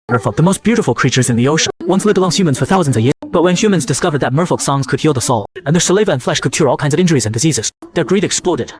Merfolk, the most beautiful creatures in the ocean, once lived amongst humans for thousands of years. But when humans discovered that merfolk songs could heal the soul, and their saliva and flesh could cure all kinds of injuries and diseases, their greed exploded.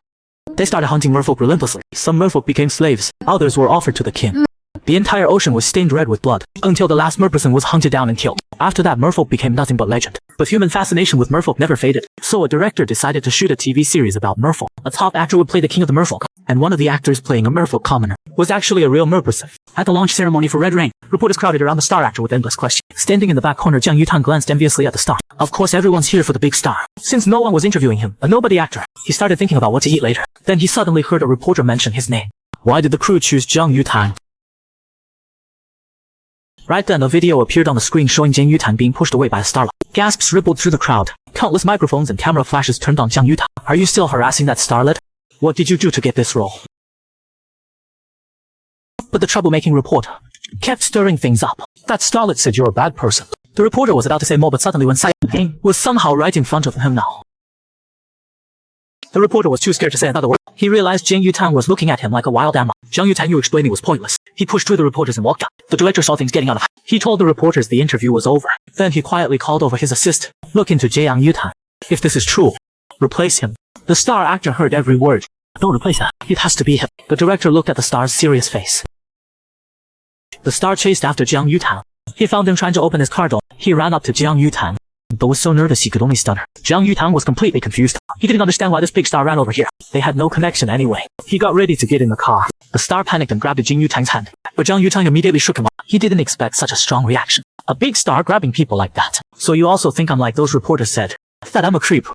They started hunting merfolk relentlessly. Some merfolk became slaves, others were offered to the king. The entire ocean was stained red with blood, until the last merperson was hunted down and killed. After that, merfolk became nothing but legend. But human fascination with merfolk never faded. So a director decided to shoot a TV series about merfolk. A top actor would play the king of the merfolk, and one of the actors playing a merfolk commoner was actually a real merperson. At the launch ceremony for Red Rain, reporters crowded around the star actor with endless questions. Standing in the back corner, Jiang Yutan glanced enviously at the star. Of course, everyone's here for the big star. Since no one was interviewing him, a nobody actor, he started thinking about what to eat later. Then he suddenly heard a reporter mention his name. Why did the crew choose Jiang Yutan? Right then, a video appeared on the screen showing Jiang Yutan being pushed away by a starlight. Gasps rippled through the crowd. Countless microphones and camera flashes turned on Jiang Yutan. Are you still harassing that starlet? What did you do to get this role? But the troublemaking reporter kept stirring things up. That starlet said you're a bad person. The reporter was about to say more, but suddenly when Silent was somehow right in front of him now. The reporter was too scared to say another word. He realized Jiang Yutan was looking at him like a wild animal. Jiang Yutan knew explaining was pointless. He pushed through the reporters and walked out. The director saw things getting out of hand. He told the reporters the interview was over. Then he quietly called over his assistant. Look into Jiang Yutan. If this is true, replace him. The star actor heard every word. Don't replace him. It has to be him. The director looked at the star's serious face. The star chased after Jiang Yutan. He found him trying to open his car door. He ran up to Jiang Yutan, but was so nervous he could only stutter. Jiang Yutan was completely confused. He didn't understand why this big star ran over here. They had no connection anyway. He got ready to get in the car. The star panicked and grabbed Jiang Yutan's hand, but Jiang Yutan immediately shook him off. He didn't expect such a strong reaction. A big star grabbing people like that. So you also think I'm like those reporters said, that I'm a creep?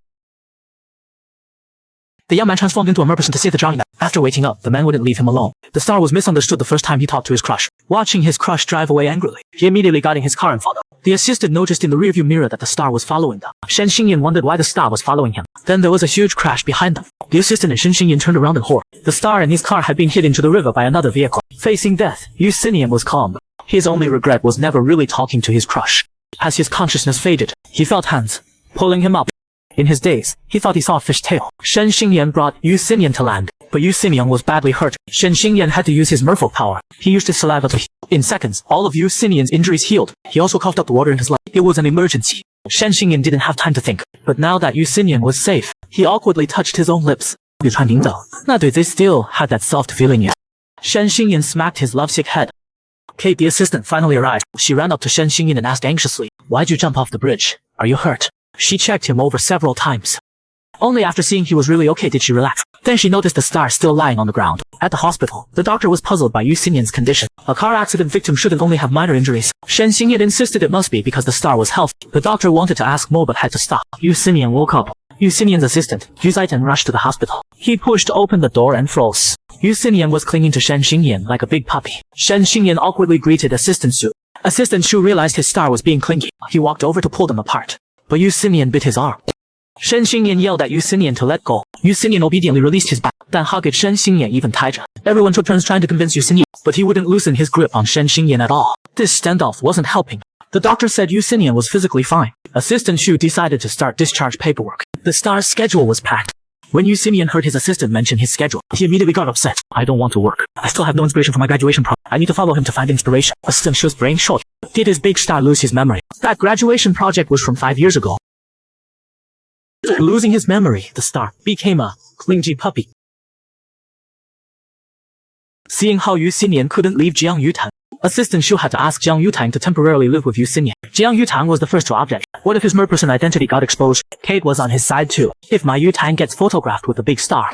The young man transformed into a merperson to save the drowning man. After waking up, the man wouldn't leave him alone. The star was misunderstood the first time he talked to his crush. Watching his crush drive away angrily, he immediately got in his car and followed. The assistant noticed in the rearview mirror that the star was following them. Shen Xingyan wondered why the star was following him. Then there was a huge crash behind them. The assistant and Shen Xingyan turned around in horror. The star and his car had been hit into the river by another vehicle. Facing death, Yu Xinian was calm. His only regret was never really talking to his crush. As his consciousness faded, he felt hands pulling him up. In his daze, he thought he saw a fish tail. Shen Xingyan brought Yu Xinian to land, but Yu Xinian was badly hurt. Shen Xingyan had to use his merfolk power. He used his saliva to heal. In seconds, all of Yu Xinian's injuries healed. He also coughed up the water in his leg. It was an emergency. Shen Xingyan didn't have time to think. But now that Yu Xinian was safe, he awkwardly touched his own lips. 玉川领导，那对 they still had that soft feeling yet. Shen Xingyan smacked his lovesick head. Kate, the assistant, finally arrived. She ran up to Shen Xingyan and asked anxiously, why'd you jump off the bridge? Are you hurt? She checked him over several times. Only after seeing he was really okay did she relax. Then she noticed the star still lying on the ground. At the hospital, the doctor was puzzled by Yu Xinian's condition. A car accident victim shouldn't only have minor injuries. Shen Xingyan insisted it must be because the star was healthy. The doctor wanted to ask more but had to stop. Yu Xinian woke up. Yu Xinian's assistant, Yu Zaiten, rushed to the hospital. He pushed open the door and froze. Yu Xinian was clinging to Shen Xingyan like a big puppy. Shen Xingyan awkwardly greeted Assistant Shu. Assistant Shu realized his star was being clingy. He walked over to pull them apart, but Yu Xinian bit his arm. Shen Xingyan yelled at Yu Xinian to let go. Yu Xinian obediently released his back, then hugged Shen Xingyan even tighter. Everyone took turns trying to convince Yu Xinian, but he wouldn't loosen his grip on Shen Xingyan at all. This standoff wasn't helping. The doctor said Yu Xinian was physically fine. Assistant Shu decided to start discharge paperwork. The star's schedule was packed. When Yu Xinian heard his assistant mention his schedule, he immediately got upset. I don't want to work. I still have no inspiration for my graduation project. I need to follow him to find inspiration. Assistant Shu's brain shook. Did his big star lose his memory? That graduation project was from 5 years ago. Losing his memory, the star became a clingy puppy. Seeing how Yu Xinian couldn't leave Jiang Yutan, Assistant Shu had to ask Jiang Yutan to temporarily live with Yu Xinian. Jiang Yutan was the first to object. What if his merperson identity got exposed? Kate was on his side too. If my Yutan gets photographed with a big star,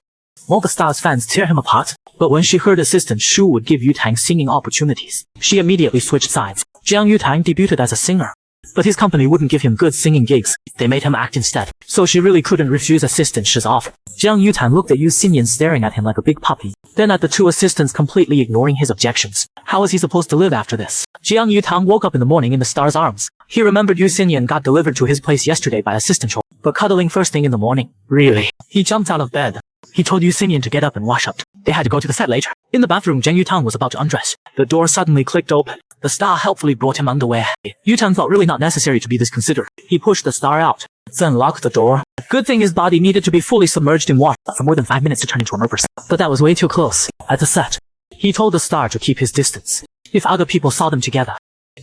won't the star's fans tear him apart? But when she heard Assistant Shu would give Yutang singing opportunities, she immediately switched sides. Jiang Yutang debuted as a singer, but his company wouldn't give him good singing gigs. They made him act instead. So she really couldn't refuse Assistant Shu's offer. Jiang Yutan looked at Yu Xinian staring at him like a big puppy, then at the two assistants completely ignoring his objections. How was he supposed to live after this? Jiang Yutang woke up in the morning in the star's arms. He remembered Yu Xinian got delivered to his place yesterday by Assistant Shu, but cuddling first thing in the morning. Really? He jumped out of bed. He told Yu Xinian to get up and wash up. They had to go to the set later. In the bathroom, Jiang Yutang was about to undress. The door suddenly clicked open. The star helpfully brought him underwear. Yutang felt really not necessary to be this considerate. He pushed the star out, then locked the door. Good thing his body needed to be fully submerged in water for more than 5 minutes to turn into a merperson. But that was way too close. At the set, he told the star to keep his distance. If other people saw them together,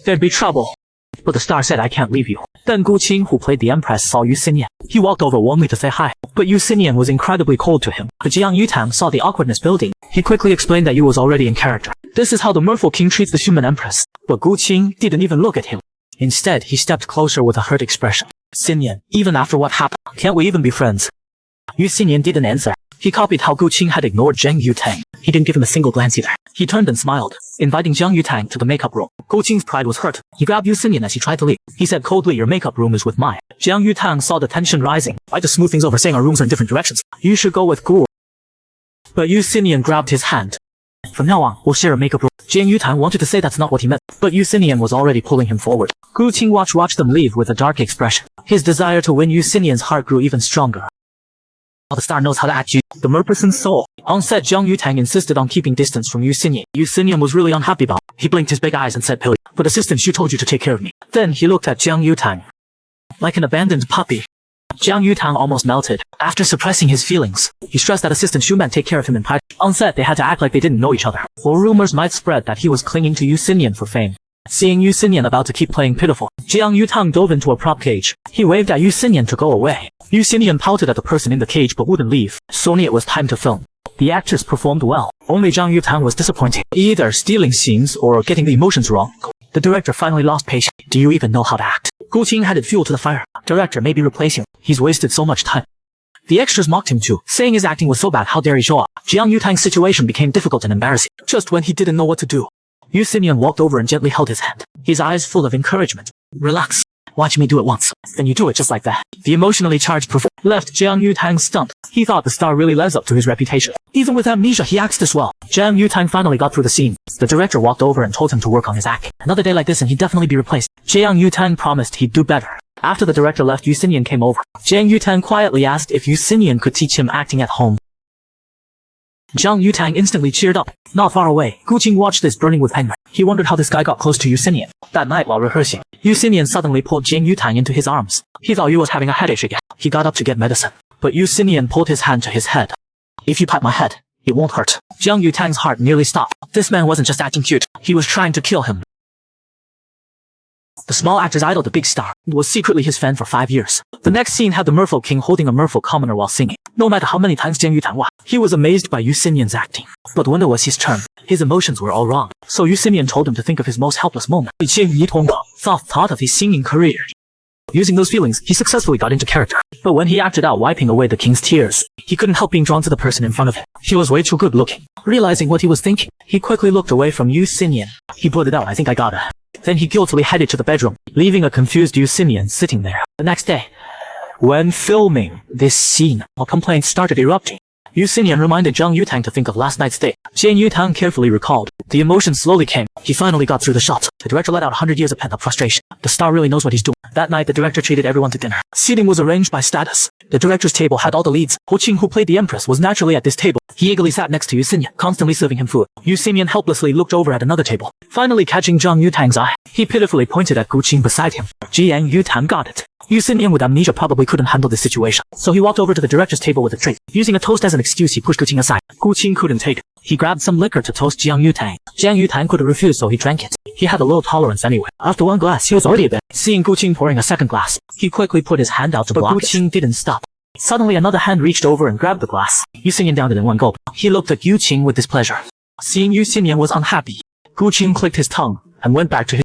there'd be trouble. But the star said, I can't leave you. Then Gu Qing, who played the Empress, saw Yu Xinyan. He walked over warmly to say hi, but Yu Xinyan was incredibly cold to him. But Jiang Yutang saw the awkwardness building. He quickly explained that Yu was already in character. This is how the merfolk king treats the human empress. But Gu Qing didn't even look at him. Instead, he stepped closer with a hurt expression. Xinyan, even after what happened, can't we even be friends? Yu Xinyan didn't answer. He copied how Gu Qing had ignored Zhang Yutang. He didn't give him a single glance either. He turned and smiled, inviting Zhang Yutang to the makeup room. Gu Qing's pride was hurt. He grabbed Yu Xinyan as he tried to leave. He said coldly, your makeup room is with mine. Zhang Yutang saw the tension rising. Tried to smooth things over, saying our rooms are in different directions. You should go with Gu. But Yu Xinyan grabbed his hand. From now on, we'll share a makeup room. Zhang Yutang wanted to say that's not what he meant, but Yu Xinyan was already pulling him forward. Gu Qing watched them leave with a dark expression. His desire to win Yu Xinyan's heart grew even stronger. The star knows how to act you, the merperson's soul. On set, Zhang Yutang insisted on keeping distance from Yu Xinyan. Yu Xinyan was really unhappy about it. He blinked his big eyes and said, Pilly, but assistant Xu told you to take care of me. Then he looked at Zhang Yutang like an abandoned puppy. Zhang Yutang almost melted. After suppressing his feelings, he stressed that assistant Xu meant take care of him in private. On set, they had to act like they didn't know each other, or rumors might spread that he was clinging to Yu Xinyan for fame. Seeing Yu Xinyan about to keep playing pitiful, Jiang Yutang dove into a prop cage. He waved at Yu Xinyan to go away. Yu Xinyan pouted at the person in the cage but wouldn't leave. Soon it was time to film. The actress performed well. Only Zhang Yutang was disappointed, either stealing scenes or getting the emotions wrong. The director finally lost patience. Do you even know how to act? Gu Qing added fuel to the fire. Director, maybe replace him. He's wasted so much time. The extras mocked him too, saying his acting was so bad, how dare he show up. Jiang Yutang's situation became difficult and embarrassing, just when he didn't know what to do. Yu Xinyan walked over and gently held his hand, his eyes full of encouragement. Relax. Watch me do it once. Then you do it just like that. The emotionally charged performance left Jiang Yutang stunned. He thought the star really lives up to his reputation. Even with amnesia, he acts this well. Jiang Yutang finally got through the scene. The director walked over and told him to work on his acting. Another day like this and he'd definitely be replaced. Jiang Yutang promised he'd do better. After the director left, Yu Xinyan came over. Jiang Yutang quietly asked if Yu Xinyan could teach him acting at home. Zhang Yutang instantly cheered up. Not far away, Gu Qing watched this burning with anger. He wondered how this guy got close to Yu Xinyan. That night while rehearsing, Yu Xinyan suddenly pulled Jiang Yutang into his arms. He thought Yu was having a headache again. He got up to get medicine, but Yu Xinyan pulled his hand to his head. If you pat my head, it won't hurt. Zhang Yutang's heart nearly stopped. This man wasn't just acting cute, he was trying to kill him. The small actor's idol, the big star, was secretly his fan for 5 years. The next scene had the merfolk king holding a merfolk commoner while singing. No matter how many times Jiang Yutang watched, he was amazed by Yu Xinyan's acting. But when it was his turn, his emotions were all wrong. So Yu Xinyan told him to think of his most helpless moment. Thought of his singing career. Using those feelings, he successfully got into character. But when he acted out wiping away the king's tears, he couldn't help being drawn to the person in front of him. She was way too good looking. Realizing what he was thinking, he quickly looked away from Yu Xinyan. He blurted out, I think I gotta. Then he guiltily headed to the bedroom, leaving a confused Yu Xinyan sitting there. The next day, when filming this scene, a complaint started erupting. Yu Xinyan reminded Zhang Yutang to think of last night's day. Jiang Yutang carefully recalled. The emotion slowly came. He finally got through the shot. The director let out 100 years of pent-up frustration. The star really knows what he's doing. That night, the director treated everyone to dinner. Seating was arranged by status. The director's table had all the leads. Ho Qing, who played the Empress, was naturally at this table. He eagerly sat next to Yu Xinyan, constantly serving him food. Yu Xinyan helplessly looked over at another table. Finally catching Zhang Yutang's eye, he pitifully pointed at Gu Qing beside him. Jiang Yutang got it. Yu Xinyan with amnesia probably couldn't handle this situation, so he walked over to the director's table with a tray. Using a toast as an excuse, he pushed Gu Qing aside. Gu Qing couldn't take it. He grabbed some liquor to toast Jiang Yutang. Jiang Yutang couldn't refuse, so he drank it. He had a low tolerance anyway. After one glass, he was already a bit. Seeing Gu Qing pouring a second glass, he quickly put his hand out to block it. But Gu Qing didn't stop. Suddenly another hand reached over and grabbed the glass. Yu Xinyan downed it in one gulp. He looked at Gu Qing with displeasure. Seeing Yu Xinyan was unhappy, Gu Qing clicked his tongue and went back to his